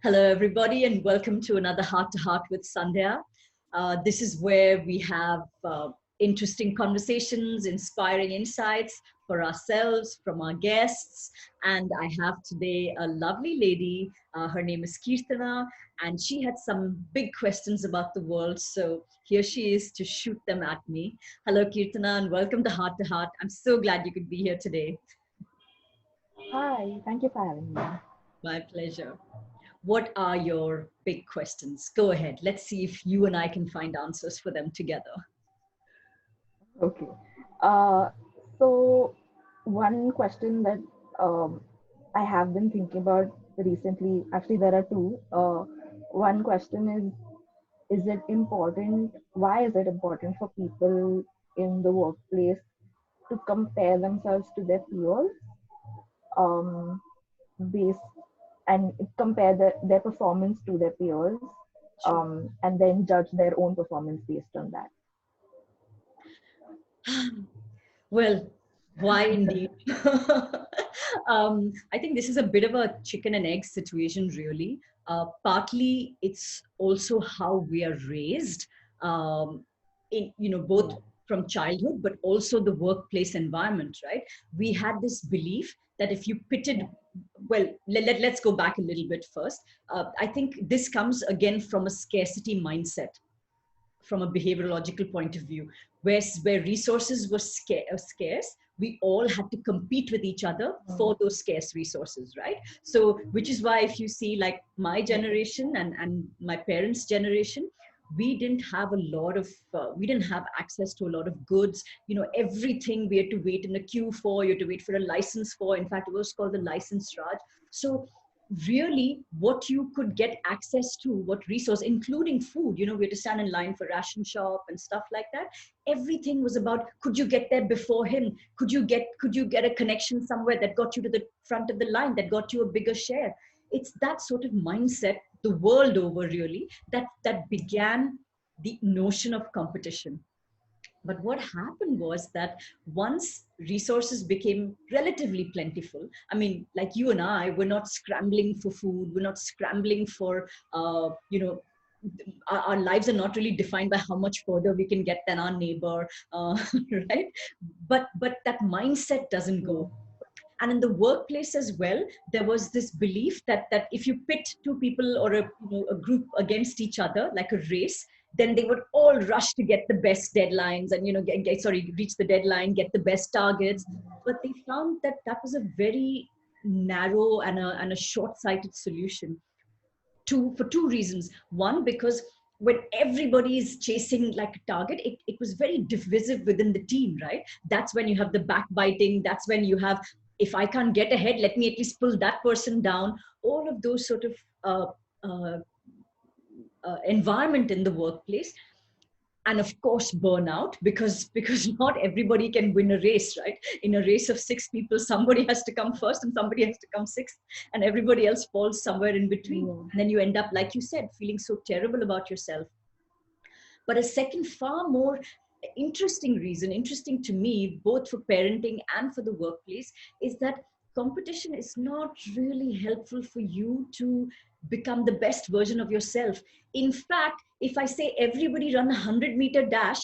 Hello, everybody, and welcome to another Heart to Heart with Sandhya. This is where we have interesting conversations, inspiring insights for ourselves, from our guests. And I have today a lovely lady. Her name is Keertana, and she had some big questions about the world. So here she is to shoot them at me. Hello, Keertana, and welcome to Heart to Heart. I'm so glad you could be here today. Hi, thank you for having me. My pleasure. What are your big questions? Go ahead. Let's see if you and I can find answers for them together. Okay. Uh, so one question that I have been thinking about recently, actually there are two. One question is it important, why is it important for people in the workplace to compare themselves to their peers, um, based and compare their performance to their peers, Sure. and then judge their own performance based on that? Well, why indeed? I think this is a bit of a chicken and egg situation, really. Partly, it's also how we are raised, both Yeah. from childhood, but also the workplace environment, right? We had this belief that if you pitted, well, let's go back a little bit first. I think this comes again from a scarcity mindset, from a behaviorological point of view, where resources were scarce. We all had to compete with each other Mm. for those scarce resources, right? So which is why if you see like my Yeah. generation and my parents' generation, we didn't have a lot of we didn't have access to a lot of goods. Everything we had to wait in a queue for, you had to wait for a license for. In fact, it was called the license raj. So really what you could get access to, what resource, including food, we had to stand in line for ration shop and stuff like that. Everything was about, could you get there before him? Could you get a connection somewhere that got you to the front of the line, that got you a bigger share? It's that sort of mindset the world over, really, that began the notion of competition. But what happened was that once resources became relatively plentiful, I mean, like you and I, we're not scrambling for food, we're not scrambling for, our lives are not really defined by how much further we can get than our neighbor, right? But that mindset doesn't Yeah. go. And in the workplace as well, there was this belief that if you pit two people or a group against each other like a race, then they would all rush to get the best deadlines and reach the deadline, get the best targets. But they found that that was a very narrow and a short-sighted solution, for two reasons. One, because when everybody is chasing like a target, it was very divisive within the team, right? That's when you have the backbiting. That's when you have, if I can't get ahead, let me at least pull that person down. All of those sort of uh, uh, environment in the workplace. And of course burnout, because not everybody can win a race, right? In a race of six people, somebody has to come first and somebody has to come sixth, and everybody else falls somewhere in between. Yeah. And then you end up, like you said, feeling so terrible about yourself. But a second, far more interesting to me, both for parenting and for the workplace, is that competition is not really helpful for you to become the best version of yourself. In fact, if I say everybody run a 100-meter dash,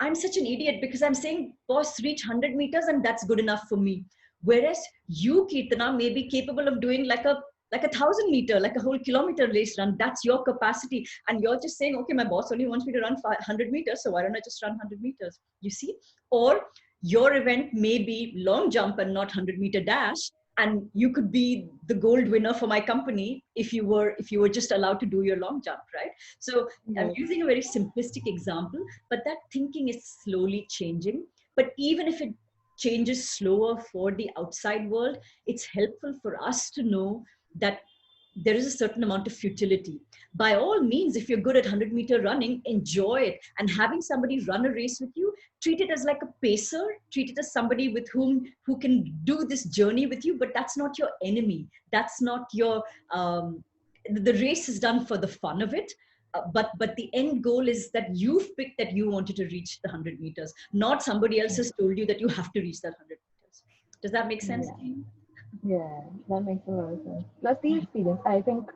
I'm such an idiot, because I'm saying, boss, reach 100 meters and that's good enough for me. Whereas you, Keertana, may be capable of doing like a 1,000-meter, like a whole kilometer race run. That's your capacity. And you're just saying, okay, my boss only wants me to run 100 meters, so why don't I just run 100 meters? You see? Or your event may be long jump and not 100-meter dash. And you could be the gold winner for my company if you were just allowed to do your long jump, right? So I'm Yes. using a very simplistic example, but that thinking is slowly changing. But even if it changes slower for the outside world, it's helpful for us to know that there is a certain amount of futility. By all means, if you're good at 100-meter running, enjoy it. And having somebody run a race with you, treat it as like a pacer, treat it as somebody with who can do this journey with you, but that's not your enemy. That's not your, the race is done for the fun of it. But the end goal is that you've picked that you wanted to reach the 100 meters, not somebody else has told you that you have to reach that 100 meters. Does that make sense Yeah. to you? Yeah, that makes a lot of sense. Plus the experience. I think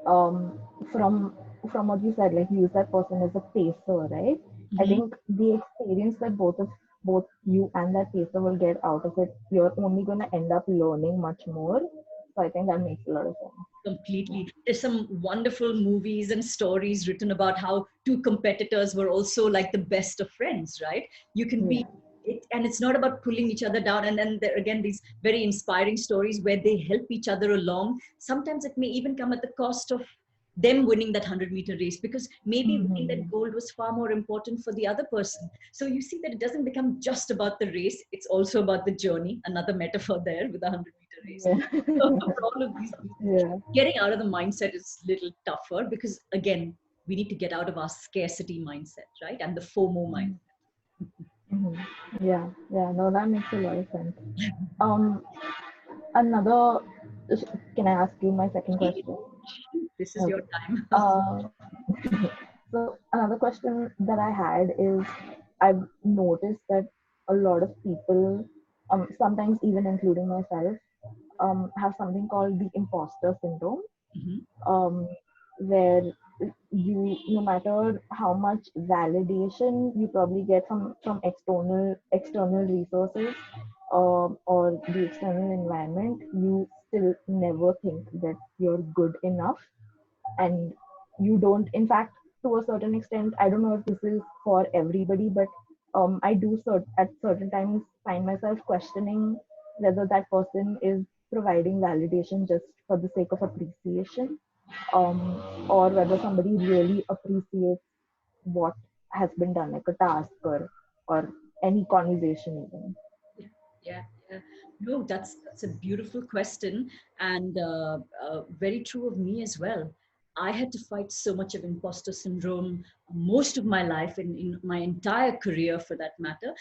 um, from from what you said, like use that person as a pacer, right? I Mhm. think the experience that both you and that pacer will get out of it, you're only going to end up learning much more. So I think that makes a lot of sense. Completely. There's some wonderful movies and stories written about how two competitors were also like the best of friends, right? You can Yeah. be it, and it's not about pulling each other down. And then there again, these very inspiring stories where they help each other along. Sometimes it may even come at the cost of them winning that 100-meter race, because maybe winning that Hmm. gold was far more important for the other person. So you see that it doesn't become just about the race, it's also about the journey. Another metaphor there with a 100-meter race. Yeah. For all of these reasons, Yeah. getting out of the mindset is a little tougher, because again, we need to get out of our scarcity mindset, right? And the FOMO mindset. Hmm. Yeah. Yeah. No, that makes a lot of sense. Um, Another, can I ask you my second question? This is your Okay. time. Uh, so another question that I had is, I've noticed that a lot of people, sometimes even including myself, have something called the imposter syndrome, Mhm. um, where you, no matter how much validation you probably get from external resources, or the external environment, you still never think that you're good enough, and you don't, in fact, to a certain extent, I don't know if this is for everybody, but I do at certain times find myself questioning whether that person is providing validation just for the sake of appreciation, or whether somebody really appreciates what has been done, like a task, or any conversation even. Yeah, yeah, yeah. No, that's a beautiful question, and very true of me as well. I had to fight so much of imposter syndrome most of my life, in my entire career for that matter.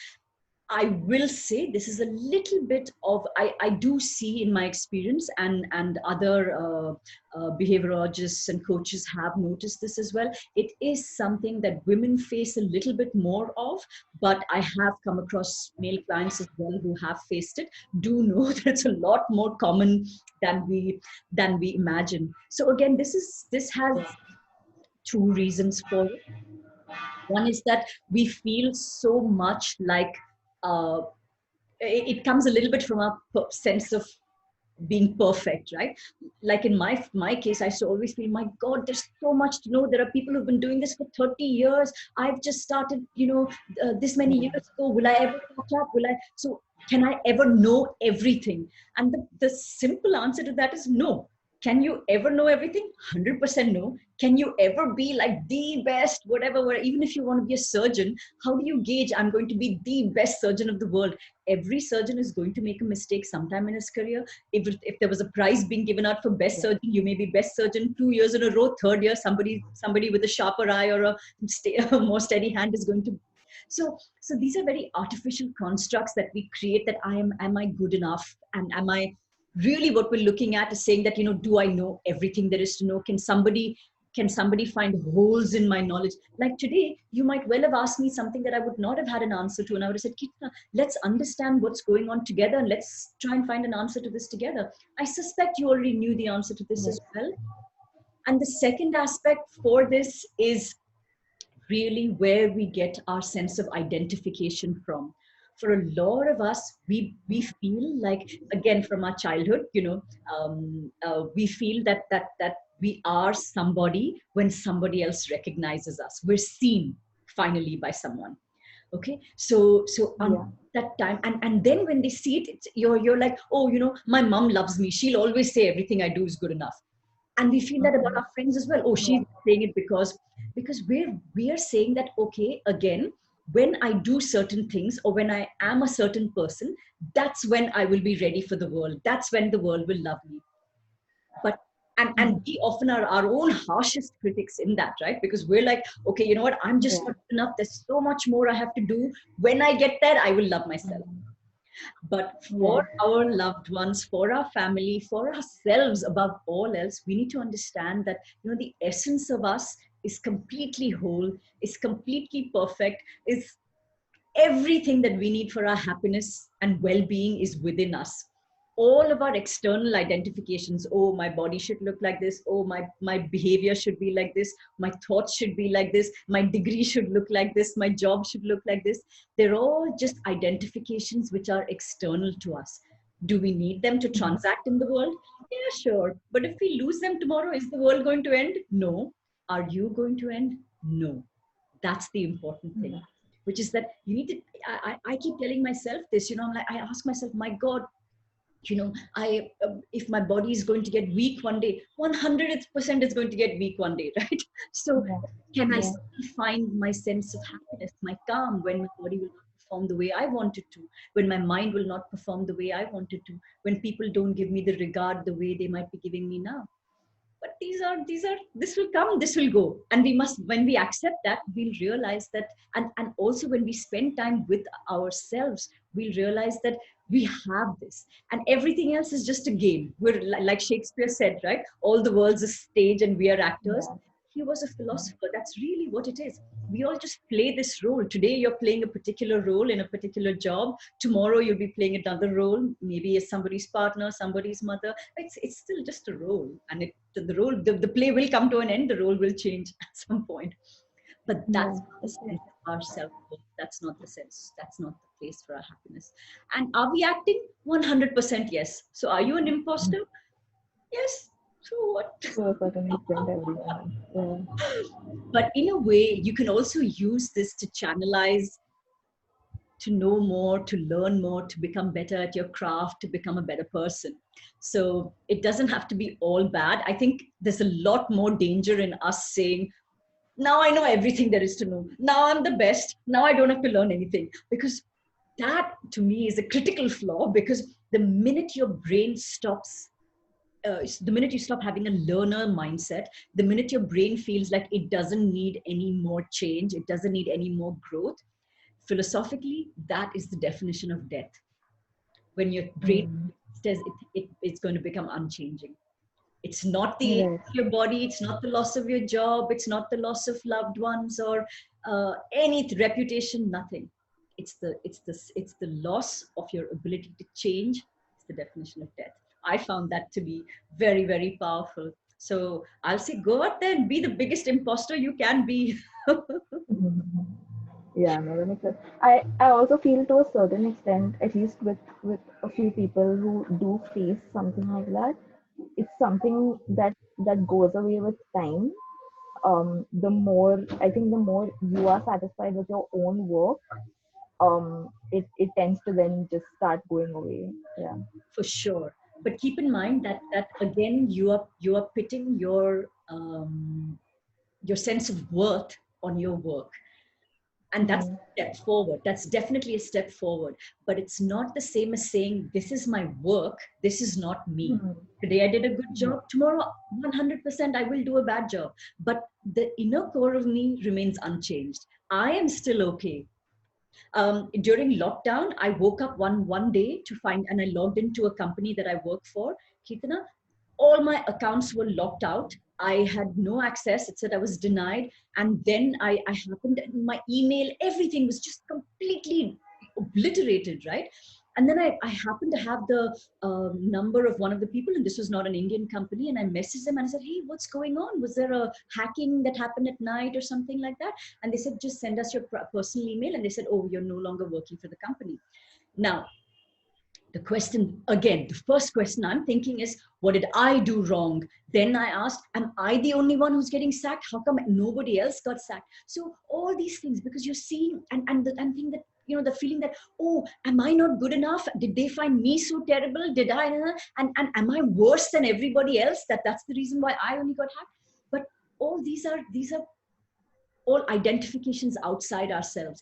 I will say this is a little bit of, I do see in my experience, and other behaviorologists and coaches have noticed this as well. It is something that women face a little bit more of, but I have come across male clients as well who have faced it. Do know that it's a lot more common than we imagine. So again, this has two reasons for it. One is that we feel so much like, uh, it comes a little bit from a sense of being perfect, right? Like in my case, I used to always feel, my God, there's so much to know. There are people who've been doing this for 30 years. I've just started, this many Yeah. years ago. Will I ever catch up? So can I ever know everything? And the simple answer to that is no. Can you ever know everything? 100% no. Can you ever be like the best, whatever, even if you want to be a surgeon, how do you gauge I'm going to be the best surgeon of the world? Every surgeon is going to make a mistake sometime in his career. If there was a prize being given out for best Yeah. surgeon, you may be best surgeon 2 years in a row. Third year, somebody with a sharper eye or a more steady hand is going to. So these are very artificial constructs that we create. That am I good enough, and am I really, what we're looking at is saying that, do I know everything there is to know? Can somebody find holes in my knowledge? Like today, you might well have asked me something that I would not have had an answer to, and I would have said, Kitna, let's understand what's going on together, and let's try and find an answer to this together. I suspect you already knew the answer to this Yeah. as well. And the second aspect for this is really where we get our sense of identification from. For a lot of us, we feel like, again, from our childhood, we feel that we are somebody when somebody else recognizes us. We're seen finally by someone. Okay, so on Yeah. that time, and then when they see it, you're like, oh, my mom loves me, she'll always say everything I do is good enough. And we feel that about Mhm. our friends as well. Oh, she's Yeah. saying it because we are saying that, okay, again, when I do certain things, or when I am a certain person, that's when I will be ready for the world, that's when the world will love me. But and Mhm. we often are our own harshest critics in that, right? Because we're like, okay, you know what, I'm just Yeah. not good enough, there's so much more I have to do. When I get there, I will love myself. Mhm. But for Yeah. our loved ones, for our family, for ourselves, above all else, we need to understand that, the essence of us is completely whole, is completely perfect, is everything that we need for our happiness and well-being is within us. all of our external identifications. Oh, my body should look like this. Oh, my behavior should be like this. My thoughts should be like this. My degree should look like this. My job should look like this. They're all just identifications which are external to us. Do we need them to transact in the world? Yeah, sure. But if we lose them tomorrow, is the world going to end? No. Are you going to end? No. That's the important thing, Yeah. which is that you need to. I keep telling myself this, I'm like, I ask myself, my God, if my body is going to get weak one day, 100% is going to get weak one day, right? So Yeah. can I Yeah. still find my sense of happiness, my calm, when my body will not perform the way I wanted to, when my mind will not perform the way I wanted to, when people don't give me the regard the way they might be giving me now? But these are this will come, this will go, and we must, when we accept that, we'll realize that. And also when we spend time with ourselves, we'll realize that we have this, and everything else is just a game. We're like Shakespeare said, right? All the world's a stage and we are actors. Yeah. He was a philosopher. That's really what it is. We all just play this role. Today you're playing a particular role in a particular job. Tomorrow you'll be playing another role, maybe as somebody's partner, somebody's mother. It's still just a role, and the role, the play will come to an end. The role will change at some point. But Yeah. that's not the Okay. sense of our self-worth. That's not the sense. That's not the place for our happiness. And are we acting? 100% yes. So are you an imposter? Yes. So what? To a certain extent, everyone. Yeah. But in a way, you can also use this to channelize, to know more, to learn more, to become better at your craft, to become a better person. So it doesn't have to be all bad. I think there's a lot more danger in us saying, now I know everything there is to know. Now I'm the best. Now I don't have to learn anything. Because that to me is a critical flaw, because the minute your brain stops, the minute you stop having a learner mindset, the minute your brain feels like it doesn't need any more change, it doesn't need any more growth, philosophically, that is the definition of death. When your brain Mm. says it's going to become unchanging. It's not the age Right. of your body, it's not the loss of your job, it's not the loss of loved ones or any reputation, nothing. It's the loss of your ability to change. It's the definition of death. I found that to be very, very powerful. So I'll say, go out there and be the biggest imposter you can be. Yeah, no, that makes sense. I also feel to a certain extent, at least with a few people who do face something like that, it's something that goes away with time. The more I think, the more you are satisfied with your own work, it tends to then just start going away. Yeah. For sure. But keep in mind that again, you are pitting your sense of worth on your work, and that's Mm-hmm. a step forward. That's definitely a step forward. But it's not the same as saying, this is my work, this is not me. Mm-hmm. Today I did a good job. Tomorrow, 100% I will do a bad job. But the inner core of me remains unchanged. I am still okay. During lockdown, I woke up one day to find, and I logged into a company that I work for, Keertana. All my accounts were locked out. I had no access. It said I was denied. And then I happened, my email, everything was just completely obliterated, right? And then I happened to have the number of one of the people, and this was not an Indian company. And I messaged them and I said, hey, what's going on? Was there a hacking that happened at night or something like that? And they said, just send us your personal email. And they said, oh, you're no longer working for the company. Now, the question again, the first question I'm thinking is, what did I do wrong? Then I asked, am I the only one who's getting sacked? How come nobody else got sacked? So all these things, because you're seeing, and think that, the feeling that, oh, am I not good enough? Did they find me so terrible? Did I, and am I worse than everybody else? That's the reason why I only got hacked. But all these are all identifications outside ourselves.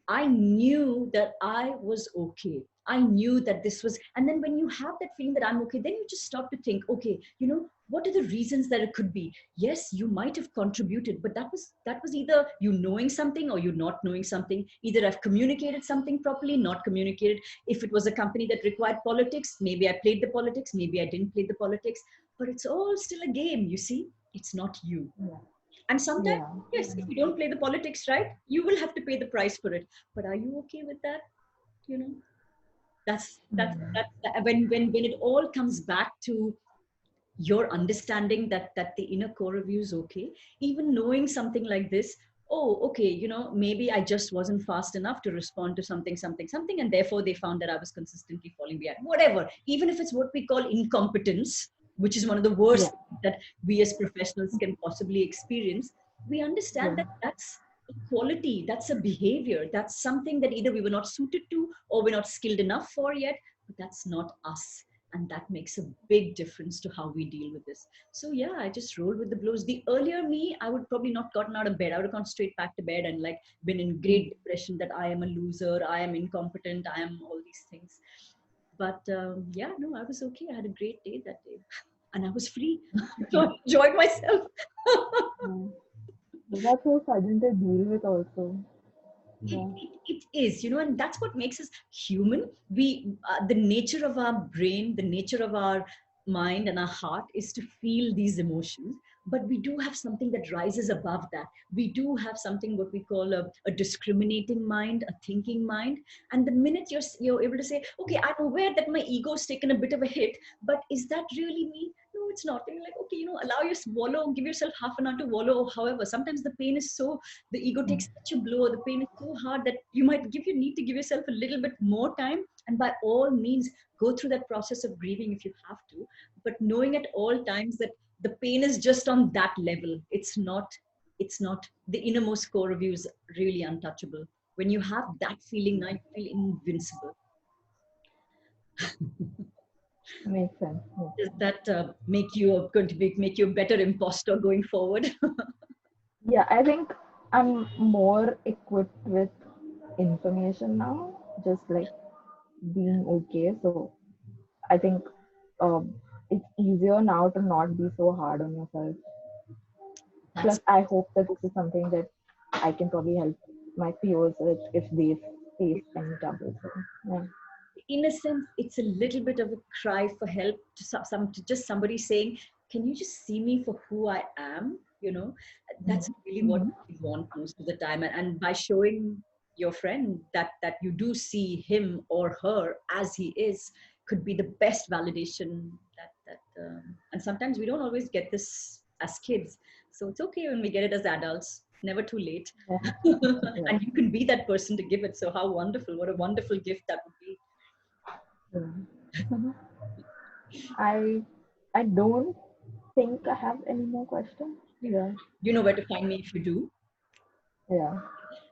I knew that I was okay. I knew that this was, and then when you have that feeling that I'm okay, then you just stop to think, okay, what are the reasons that it could be? Yes, you might have contributed, but that was either you knowing something or you not knowing something. Either I've communicated something properly, not communicated. If it was a company that required politics, maybe I played the politics, maybe I didn't play the politics, but it's all still a game, you see? It's not you. Yeah. And sometimes, Yeah. yes, if you don't play the politics right, you will have to pay the price for it. But are you okay with that? You know? When it all comes back to your understanding that the inner core of you is okay, even knowing something like this. Oh, okay, maybe I just wasn't fast enough to respond to something, and therefore they found that I was consistently falling behind, whatever. Even if it's what we call incompetence, which is one of the Yeah. worst things that we as professionals can possibly experience, we understand Yeah. that that's a quality, that's a behavior, that's something that either we were not suited to or we're not skilled enough for yet, but that's not us. And that makes a big difference to how we deal with this. So yeah, I just rolled with the blows. The earlier me, I would probably not gotten out of bed. I would have gone straight back to bed and like been in Mm. great depression that I am a loser, I am incompetent, I am all these things. But yeah, no, I was okay. I had a great day that day, and I was free, so I enjoyed myself. Yeah. But that's so sudden to deal with also. it, Yeah. it is, and that's what makes us human. We The nature of our brain, the nature of our mind and our heart is to feel these emotions, but we do have something that rises above that. We do have something what we call a discriminating mind, a thinking mind. And the minute you're able to say, okay, I'm aware that my ego's taken a bit of a hit, but is that really me? No, it's not. And you're like, okay, allow your wallow, give yourself half an hour to wallow. Or however, sometimes the pain is so, the ego Mm. takes such a blow, the pain is so hard that you might need to give yourself a little bit more time. And by all means, go through that process of grieving if you have to, but knowing at all times that the pain is just on that level. It's not the innermost core of you is really untouchable. When you have that feeling, now you feel invincible. Makes sense. Makes Does sense. that make you a better imposter going forward? Yeah, I think I'm more equipped with information now, just like being okay. So I think it's easier now to not be so hard on yourself. That's Plus, I hope that this is something that I can probably help my peers with if they face any trouble. So, yeah. in a sense, it's a little bit of a cry for help to to just somebody saying, "Can you just see me for who I am?" That's really what Mm-hmm. we want most of the time. And by showing your friend that you do see him or her as he is, could be the best validation. And sometimes we don't always get this as kids, so it's okay when we get it as adults. Never too late. Yeah. Yeah. And you can be that person to give it. So how wonderful! What a wonderful gift that would be. Yeah. I I don't think I have any more questions. Yeah. You know where to find me if you do. Yeah.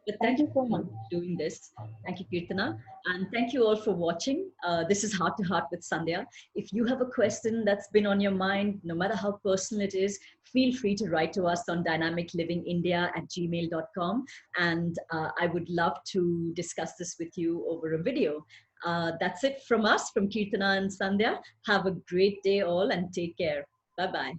But Thank thank you you so so much much. for doing this. Thank you, Keertana. And thank you all for watching. This is Heart to Heart with Sandhya. If you have a question that's been on your mind, no matter how personal it is, feel free to write to us on dynamiclivingindia@gmail.com. And I would love to discuss this with you over a video. That's it from us, from Keertana and Sandhya. Have a great day all and take care. Bye-bye.